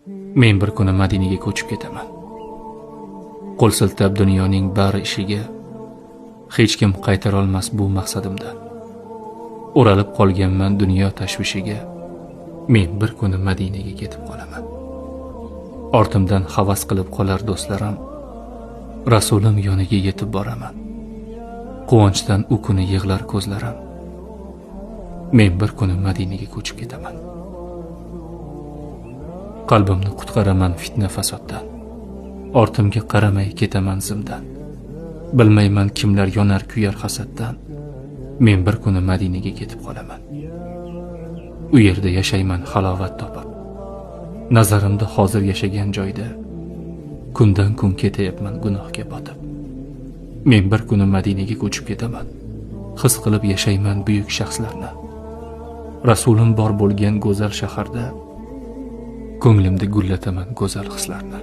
Men bir kuni Madinaga ko'chib ketaman. Qo'l siltab dunyoning bari ishiga hech kim qaytara olmas bu maqsadimdan. O'ralib qolganman dunyo tashvishiga. Men bir kuni Madinaga ketib qolaman. Ortimdan havas qilib qolar do'stlarim. Rasulim yoniga yetib boraman. Quvonchdan u kuni yig'lar ko'zlarim. Men bir kuni Madinaga ko'chib ketaman. Qalbimni qutqaraman fitna fasoddan. Ortimga qaramay ketaman zimdan. Bilmayman kimlar yonar kuyar hasaddan. Men bir kuni Madinaga ketib qolaman. U yerda yashayman halovat topib. Nazarimda hozir yashagan joyda kundan kun ketayapman gunohga botib. Men bir kuni Madinaga ko'chib ketaman. His qilib yashayman buyuk shaxslarni. Rasulim bor bo'lgan go'zal shaharda ko'nglimda gullataman go'zal hislarni.